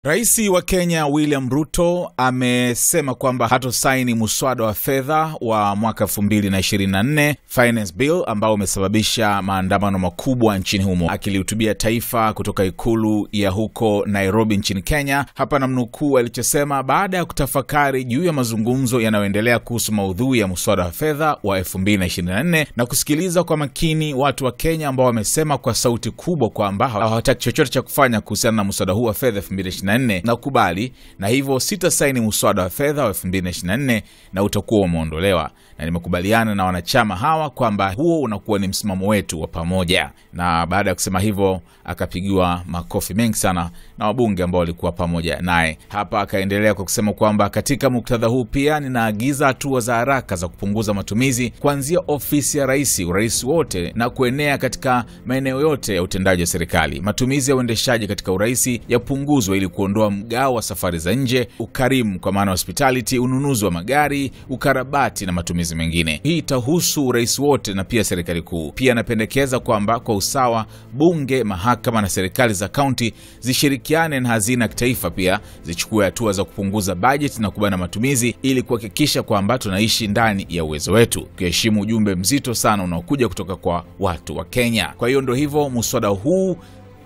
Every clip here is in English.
Rais wa Kenya William Ruto amesema kwamba hatosaini muswada wa fedha wa mwaka 2024 finance bill ambao umesababisha maandamano makubwa nchini humo. Akilihutubia taifa kutoka ikulu ya huko Nairobi nchini Kenya, hapa namnukuu alichosema baada ya kutafakari juu ya mazungumzo yanayoendelea kuhusu maudhui ya muswada wa fedha wa 2024 na kusikiliza kwa makini watu wa Kenya ambao wamesema kwa sauti kubwa kwamba hawataki chochote cha kufanya kuhusiana na muswada huu wa fedha 2024 na kubali, na hivyo sitasaini muswada wa fedha wa 2024 na utakuwa umeondolewa, na nimekubaliana na wanachama hawa kwamba huo unakuwa ni msimamo wetu wa pamoja. Na baada ya kusema hivyo akapigiwa makofi mengi sana na wabunge ambao walikuwa pamoja naye. Hapa akaendelea kwa kusema kwamba katika muktadha huu pia ninaagiza hatua za haraka za kupunguza matumizi kuanzia ofisi ya rais wote na kuenea katika maeneo yote ya utendaji wa serikali. Matumizi ya uendeshaji katika urais yapunguzwe ili kuondoa mgao wa safari za nje, ukarimu kwa maana hospitality, ununuzi wa magari, ukarabati na matumizi mengine. Hii itahusu rais wote na pia serikali kuu. Pia napendekeza kwamba kwa usawa bunge, mahakama na serikali za kaunti zishirikiane na hazina ya kitaifa pia zichukue hatua za kupunguza budget na kubana matumizi ili kuhakikisha kwamba tunaishi ndani ya uwezo wetu, kuheshimu ujumbe mzito sana unaokuja kutoka kwa watu wa Kenya. Kwa hiyo ndio hivyo, muswada huu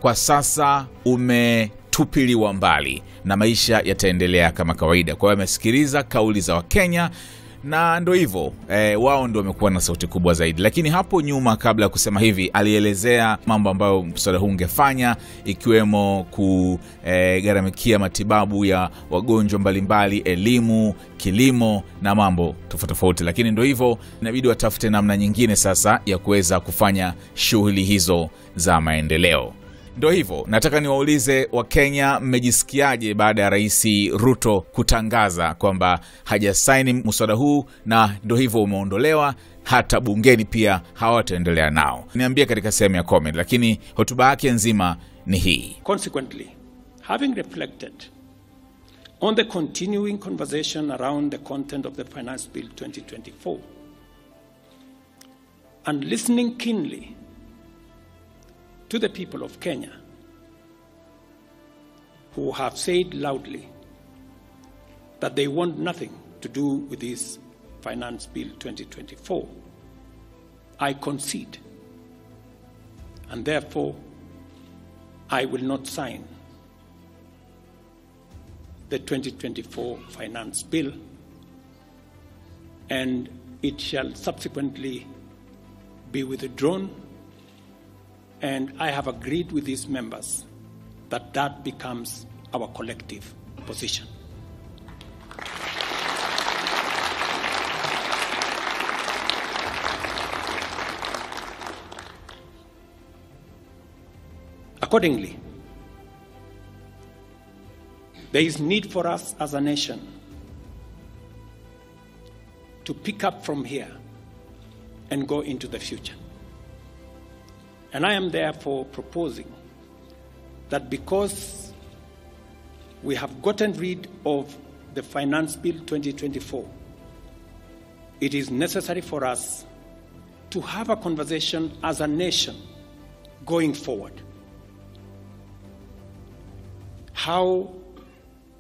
kwa sasa umetupiliwa mbali na maisha yataendelea kama kawaida. Kwa hiyo amesikiliza kauli za Wakenya na ndio hivyo, wao ndio wamekuwa na sauti kubwa zaidi. Lakini hapo nyuma kabla ya kusema hivi alielezea mambo ambayo mswada huu ungefanya, ikiwemo kugharamikia matibabu ya wagonjwa mbalimbali, elimu, kilimo na mambo tofauti. Lakini ndio hivyo, inabidi watafute namna nyingine sasa ya kuweza kufanya shughuli hizo za maendeleo. Ndio hivyo, nataka niwaulize Wakenya, mmejisikiaje baada ya Rais Ruto kutangaza kwamba hajasaini muswada huu na ndio hivyo umeondolewa, hata bungeni pia hawataendelea nao? Niambie katika sehemu ya comment, lakini hotuba yake nzima ni hii. Consequently, having reflected on the continuing conversation around the content of the Finance Bill 2024 and listening keenly to the people of Kenya who have said loudly that they want nothing to do with this Finance Bill 2024, I concede, and therefore I will not sign the 2024 Finance Bill, and it shall subsequently be withdrawn. And I have agreed with these members that that becomes our collective position. Accordingly, there is need for us as a nation to pick up from here and go into the future. And I am therefore proposing that because we have gotten rid of the Finance Bill 2024, it is necessary for us to have a conversation as a nation going forward. How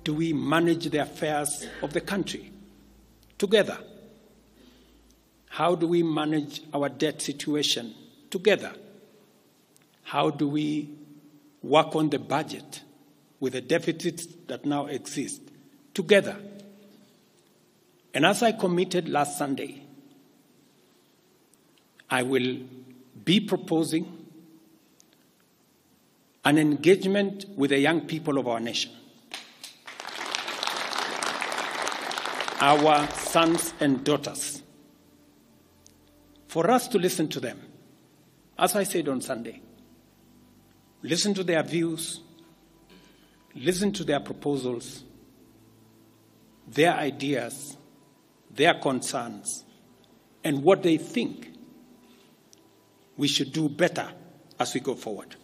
do we manage the affairs of the country together? How do we manage our debt situation together? How do we work on the budget with the deficits that now exist together? And as I committed last Sunday, I will be proposing an engagement with the young people of our nation, our sons and daughters, for us to listen to them. As I said on Sunday, listen to their views, listen to their proposals, their ideas, their concerns, and what they think we should do better as we go forward.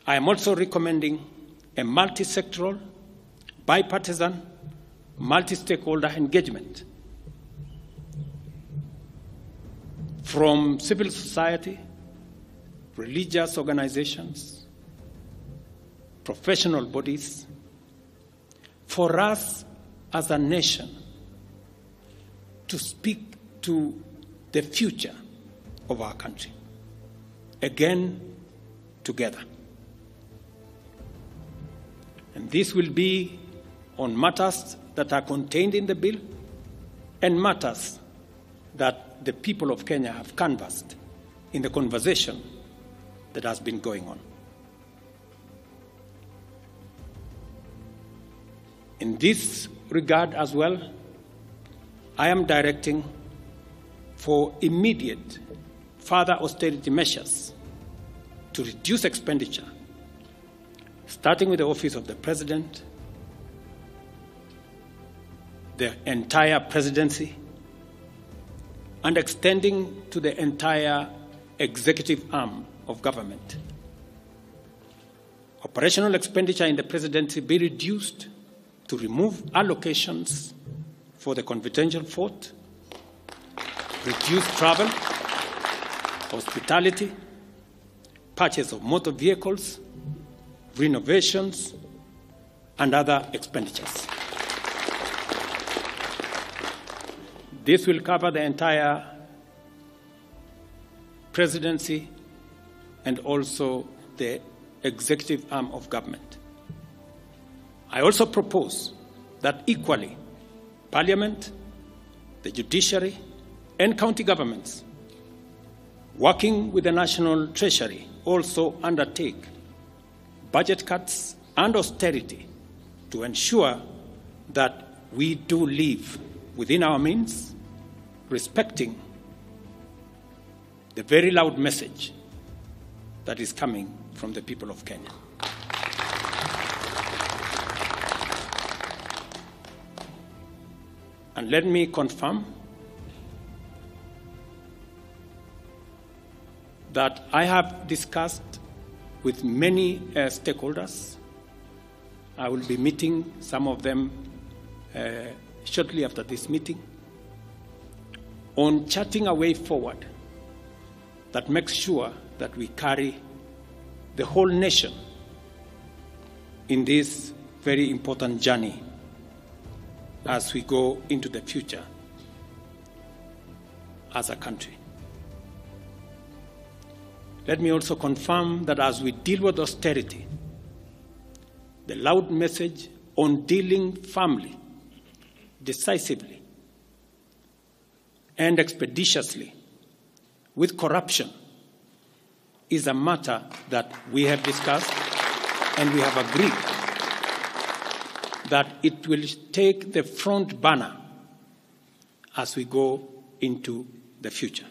I am also recommending a multi-sectoral, bipartisan, multi-stakeholder engagement from civil society, religious organizations, professional bodies, for us as a nation to speak to the future of our country, again, together. And this will be on matters that are contained in the bill and matters that the people of Kenya have canvassed in the conversation that has been going on. In this regard as well, I am directing for immediate further austerity measures to reduce expenditure, starting with the Office of the President, the entire presidency, and extending to the entire executive arm of government. Operational expenditure in the presidency be reduced to remove allocations for the confidential fort, reduce travel, hospitality, purchase of motor vehicles, renovations, and other expenditures. This will cover the entire presidency and also the executive arm of government. I also propose that equally, Parliament, the judiciary, and county governments, working with the National Treasury, also undertake budget cuts and austerity to ensure that we do live within our means, respecting the very loud message that is coming from the people of Kenya. And let me confirm that I have discussed with many stakeholders. I will be meeting some of them shortly after this meeting on charting a way forward that makes sure that we carry the whole nation in this very important journey as we go into the future as a country. Let me also confirm that as we deal with austerity, the loud message on dealing firmly, decisively, and expeditiously with corruption is a matter that we have discussed and we have agreed that it will take the front banner as we go into the future.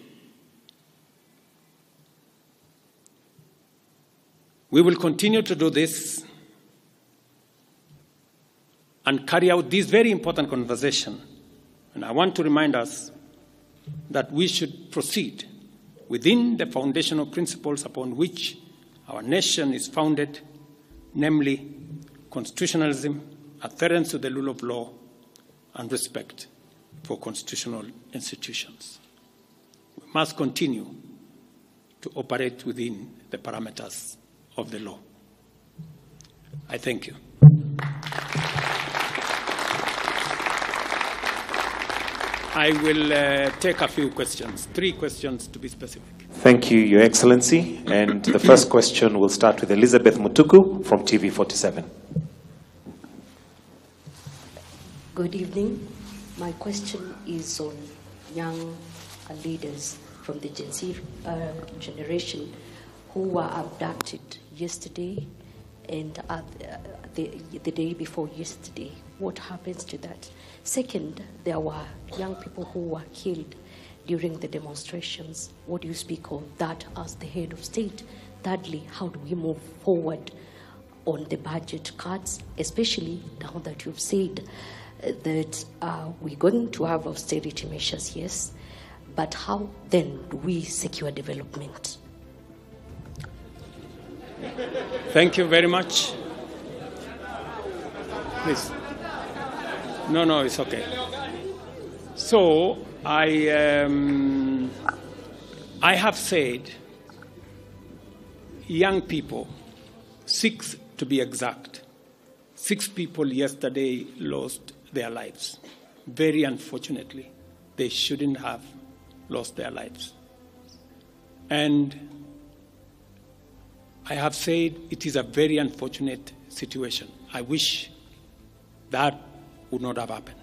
We will continue to do this and carry out this very important conversation. And I want to remind us that we should proceed within the foundational principles upon which our nation is founded, namely constitutionalism, adherence to the rule of law, and respect for constitutional institutions. We must continue to operate within the parameters of the law. I thank you. I will take a few questions, 3 questions to be specific. Thank you, Your Excellency. And the first question will start with Elizabeth Mutuku from TV47. Good evening. My question is on young leaders from the Gen Z generation who were abducted yesterday and the day before yesterday. What happens to that? Second, there were young people who were killed during the demonstrations. What do you speak of that as the head of state? Thirdly, how do we move forward on the budget cuts, especially now that you've said that we're going to have austerity measures, yes, but how then do we secure development? Thank you very much. Please. No, it's okay. So I have said young people, 6 to be exact, 6 people yesterday lost their lives. Very unfortunately, they shouldn't have lost their lives. And I have said it is a very unfortunate situation. I wish that would not have happened.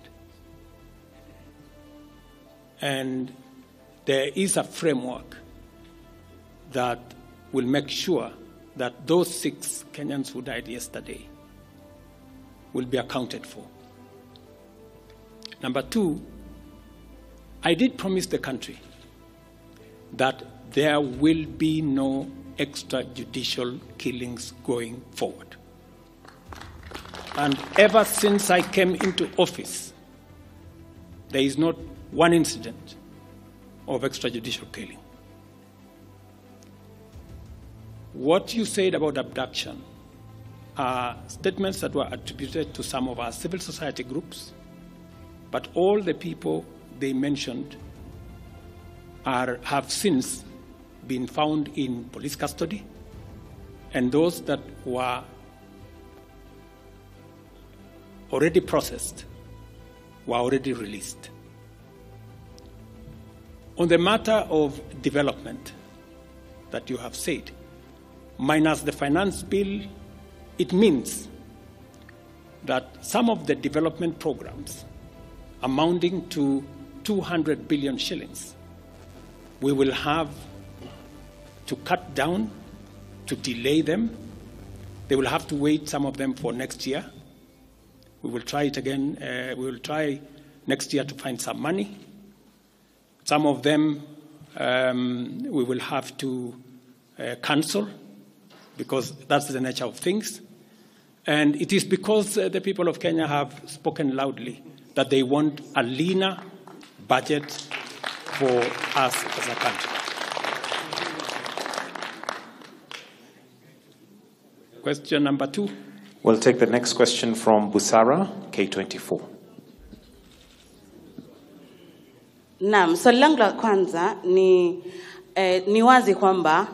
And there is a framework that will make sure that those 6 Kenyans who died yesterday will be accounted for. Number 2, I did promise the country that there will be no extrajudicial killings going forward. And ever since I came into office, there is not one incident of extrajudicial killing. What you said about abduction are statements that were attributed to some of our civil society groups, but all the people they mentioned have since been found in police custody, and those that were already processed were already released. On the matter of development that you have said, minus the finance bill, it means that some of the development programs amounting to 200 billion shillings, we will have to cut down, to delay them. They will have to wait, some of them, for next year. We will try it again. We will try next year to find some money. Some of them we will have to cancel, because that's the nature of things. And it is because the people of Kenya have spoken loudly that they want a leaner budget for us as a country. Question number 2. We'll take the next question from Busara, K24. Naam, swali langu la kwanza ni wazi kwamba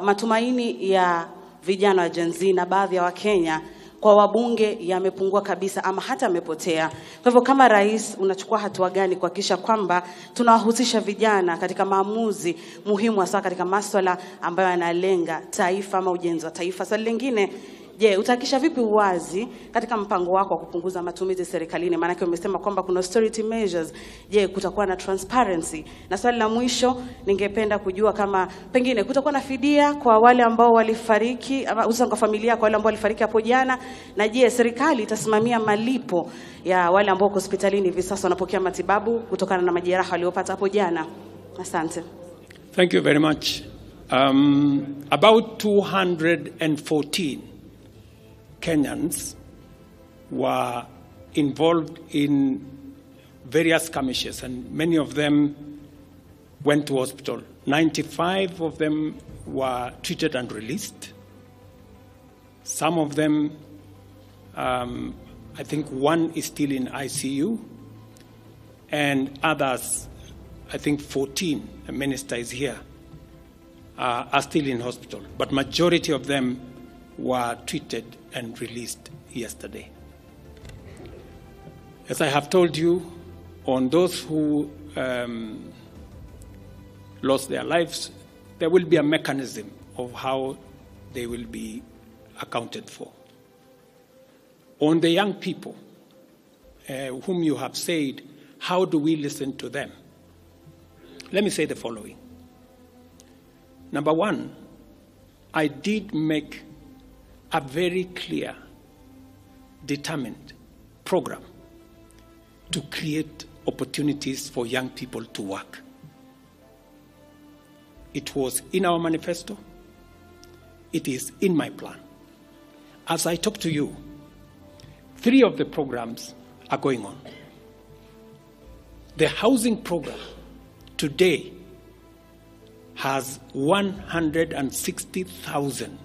matumaini ya vijana wa Gen Z na baadhi ya Wakenya kwa wabunge yamepungua kabisa ama hata yamepotea. Kwa hivyo kama rais, unachukua hatua gani kuhakikisha kwamba tunawahusisha vijana katika maamuzi muhimu hasa katika masuala ambayo yanalenga taifa ama ujenzi wa taifa? Swali lingine, je, utahakikisha vipi uwazi katika mpango wako wa kupunguza matumizi serikalini? Maana yake umesema kwamba kuna austerity measures. Je, kutakuwa na transparency? Na swali la mwisho, ningependa kujua kama pengine kutakuwa na fidia kwa wale ambao walifariki ama hususan kwa familia kwa wale ambao walifariki hapo jana, na je, serikali itasimamia malipo ya wale ambao hospitalini hivi sasa wanapokea matibabu kutokana na majeraha waliopata hapo jana? Asante. Thank you very much. About 214 Kenyans were involved in various skirmishes, and many of them went to hospital. 95 of them were treated and released. Some of them, I think one is still in ICU, and others, I think 14, the minister is here, are still in hospital. But majority of them were treated and released yesterday. As I have told you, on those who lost their lives, there will be a mechanism of how they will be accounted for. On the young people whom you have said, how do we listen to them? Let me say the following. Number one, I did make a very clear, determined program to create opportunities for young people to work. It was in our manifesto. It is in my plan. As I talk to you, 3 of the programs are going on. The housing program today has 160,000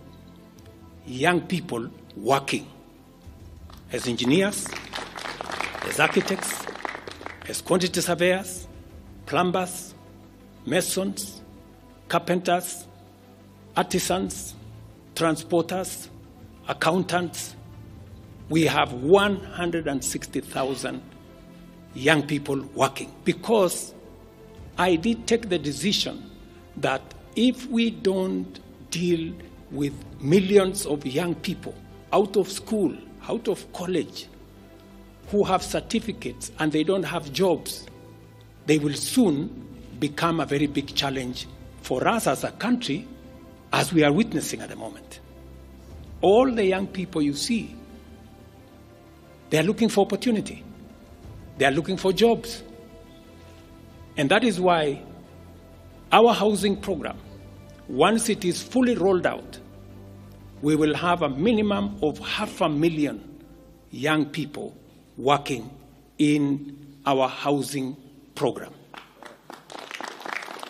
young people working as engineers, as architects, as quantity surveyors, plumbers, masons, carpenters, artisans, transporters, accountants. We have 160,000 young people working, because I did take the decision that if we don't deal with millions of young people out of school, out of college, who have certificates and they don't have jobs, they will soon become a very big challenge for us as a country, as we are witnessing at the moment. All the young people you see, they are looking for opportunity. They are looking for jobs. And that is why our housing program, once it is fully rolled out, we will have a minimum of 500,000 young people working in our housing program.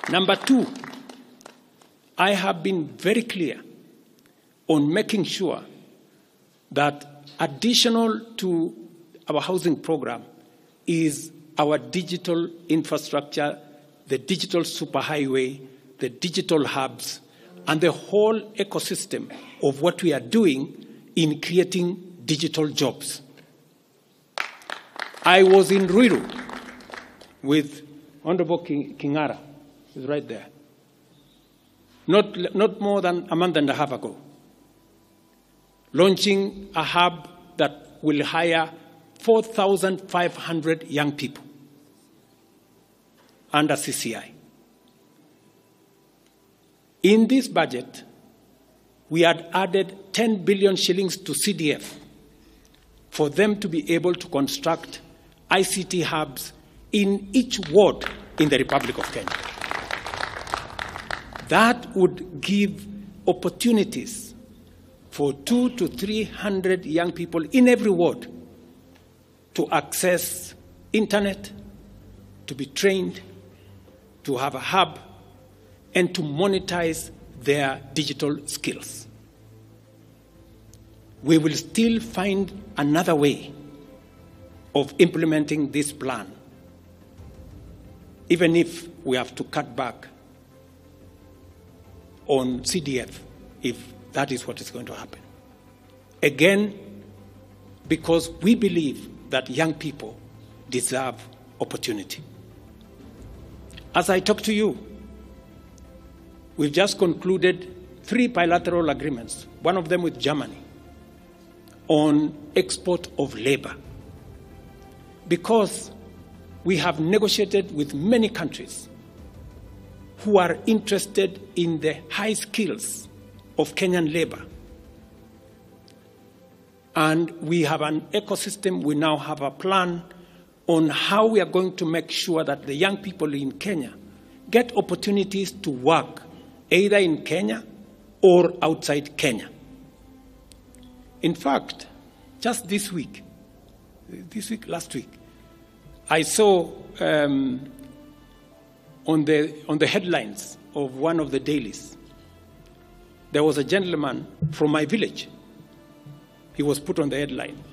Number two, I have been very clear on making sure that additional to our housing program is our digital infrastructure, the digital superhighway, the digital hubs, and the whole ecosystem of what we are doing in creating digital jobs. I was in Ruiru with Honorable Kingara, who's right there, not more than a month and a half ago, launching a hub that will hire 4,500 young people under CCI. In this budget, we had added 10 billion shillings to CDF for them to be able to construct ICT hubs in each ward in the Republic of Kenya. That would give opportunities for 200 to 300 young people in every ward to access internet, to be trained, to have a hub, and to monetize their digital skills. We will still find another way of implementing this plan, even if we have to cut back on CDF, if that is what is going to happen. Again, because we believe that young people deserve opportunity. As I talk to you, we've just concluded 3 bilateral agreements, one of them with Germany, on export of labor. Because we have negotiated with many countries who are interested in the high skills of Kenyan labor. And we have an ecosystem, we now have a plan on how we are going to make sure that the young people in Kenya get opportunities to work either in Kenya or outside Kenya. In fact, just last week, I saw on the headlines of one of the dailies, there was a gentleman from my village. He was put on the headline.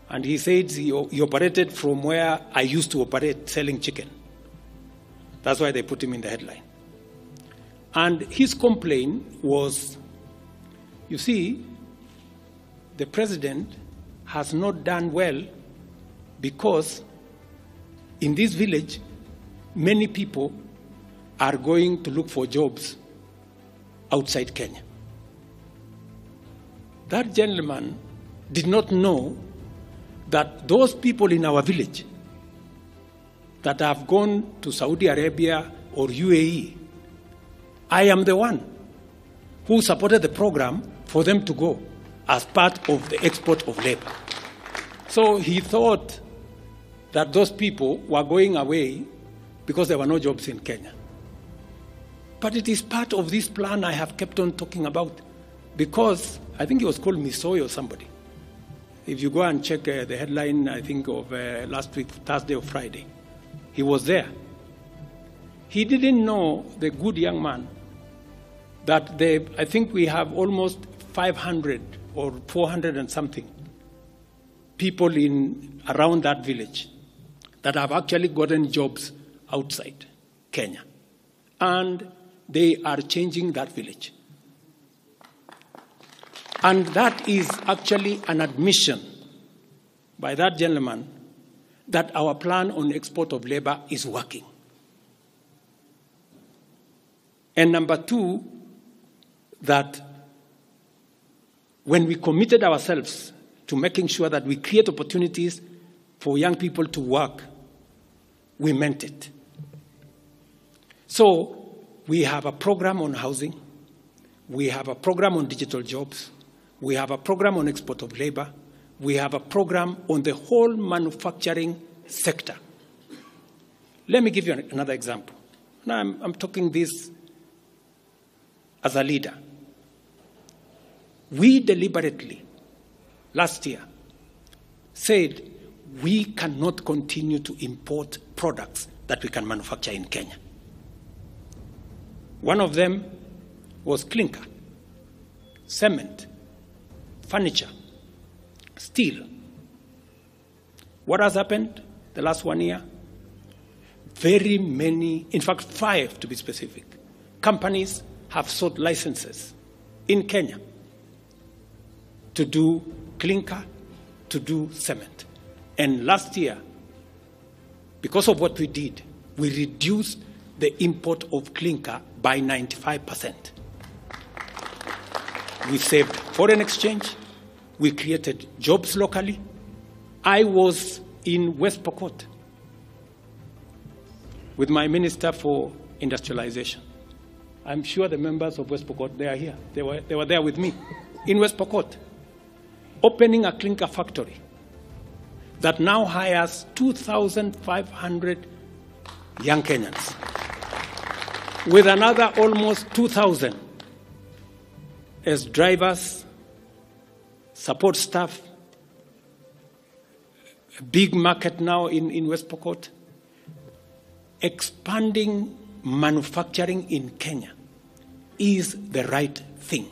And he said he operated from where I used to operate, selling chicken. That's why they put him in the headline. And his complaint was, you see, the president has not done well because in this village, many people are going to look for jobs outside Kenya. That gentleman did not know that those people in our village that have gone to Saudi Arabia or UAE, I am the one who supported the program for them to go as part of the export of labor. So he thought that those people were going away because there were no jobs in Kenya. But it is part of this plan I have kept on talking about, because I think it was called Misoy or somebody. If you go and check the headline, I think of last week, Thursday or Friday, he was there. He didn't know, the good young man, that I think we have almost 500 or 400 and something people around that village that have actually gotten jobs outside Kenya. And they are changing that village. And that is actually an admission by that gentleman that our plan on export of labor is working. And number two, that when we committed ourselves to making sure that we create opportunities for young people to work, we meant it. So we have a program on housing, we have a program on digital jobs, we have a program on export of labor, we have a program on the whole manufacturing sector. Let me give you another example. Now I'm talking this as a leader. We deliberately, last year, said we cannot continue to import products that we can manufacture in Kenya. One of them was clinker, cement, furniture, steel. What has happened the last 1 year? Very many, in fact 5 to be specific, companies have sought licenses in Kenya to do clinker, to do cement. And last year, because of what we did, we reduced the import of clinker by 95%. We saved foreign exchange. We created jobs locally. I was in West Pokot with my Minister for Industrialization. I'm sure the members of West Pokot, they are here. They were there with me in West Pokot, opening a clinker factory that now hires 2,500 young Kenyans, with another almost 2,000 as drivers, support staff, a big market now in West Pokot, expanding manufacturing in Kenya is the right thing.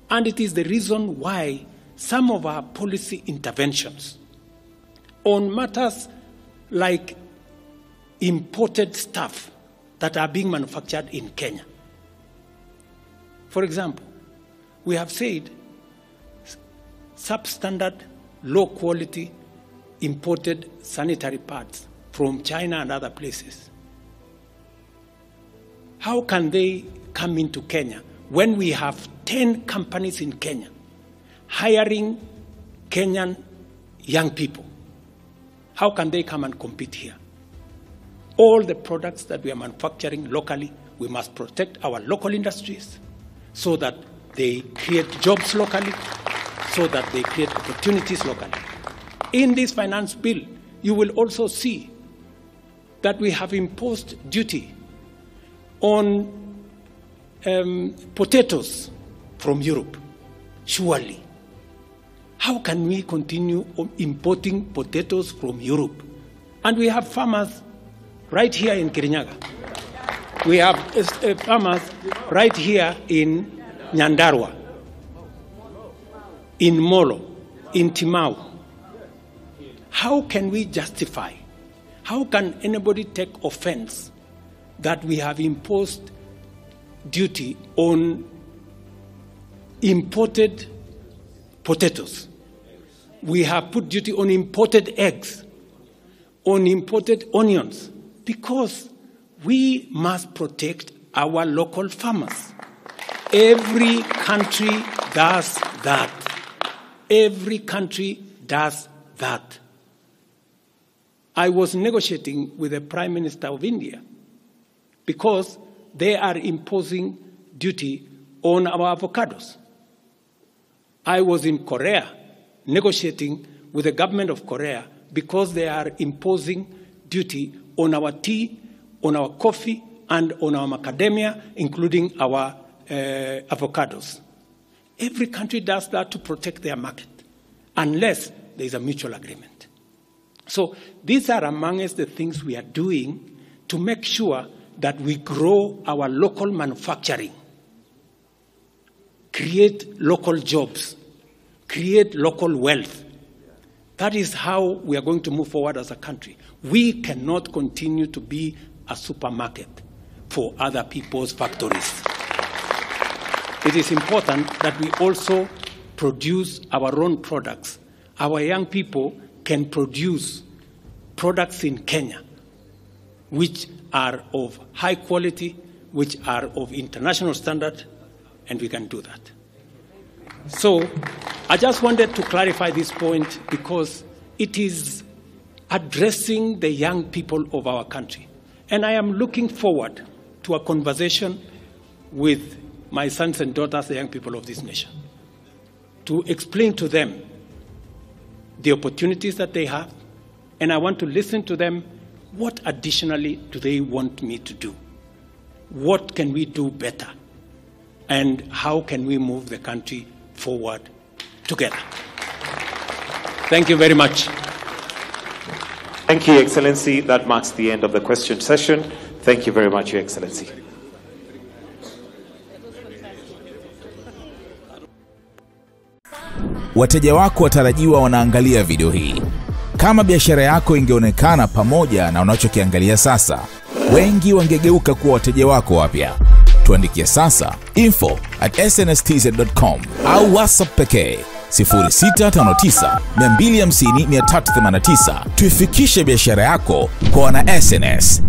And it is the reason why some of our policy interventions on matters like imported stuff that are being manufactured in Kenya. For example, we have said substandard, low quality imported sanitary pads from China and other places. How can they come into Kenya when we have 10 companies in Kenya hiring Kenyan young people? How can they come and compete here? All the products that we are manufacturing locally, we must protect our local industries so that they create jobs locally, so that they create opportunities locally. In this finance bill, you will also see that we have imposed duty on potatoes from Europe. Surely, how can we continue importing potatoes from Europe? And we have farmers right here in Kirinyaga. We have farmers right here in Nyandarua, in Molo, in Timau. How can we justify? How can anybody take offense that we have imposed duty on imported potatoes? We have put duty on imported eggs, on imported onions, because we must protect our local farmers. Every country does that. Every country does that. I was negotiating with the Prime Minister of India because they are imposing duty on our avocados. I was in Korea negotiating with the government of Korea because they are imposing duty on our tea, on our coffee, and on our macadamia, including our avocados. Every country does that to protect their market, unless there is a mutual agreement. So these are amongst the things we are doing to make sure that we grow our local manufacturing, create local jobs, create local wealth. That is how we are going to move forward as a country. We cannot continue to be a supermarket for other people's factories. it is important that we also produce our own products. Our young people can produce products in Kenya which are of high quality, which are of international standard, and we can do that. So I just wanted to clarify this point because it is addressing the young people of our country. And I am looking forward to a conversation with my sons and daughters, the young people of this nation, to explain to them the opportunities that they have, and I want to listen to them. What additionally do they want me to do? What can we do better? And how can we move the country forward together? Thank you very much. Thank you, Excellency. That marks the end of the question session. Thank you very much, Your Excellency. Wateja wako watarajiwa wanaangalia video hii. Kama biashara yako ingeonekana pamoja na unachokiangalia sasa, wengi wangegeuka kuwa wateja wako wapya. Tuandikie sasa info@snstz.com au WhatsApp pekee 0659 250 389. Tuifikishe biashara yako kwa wana SNS.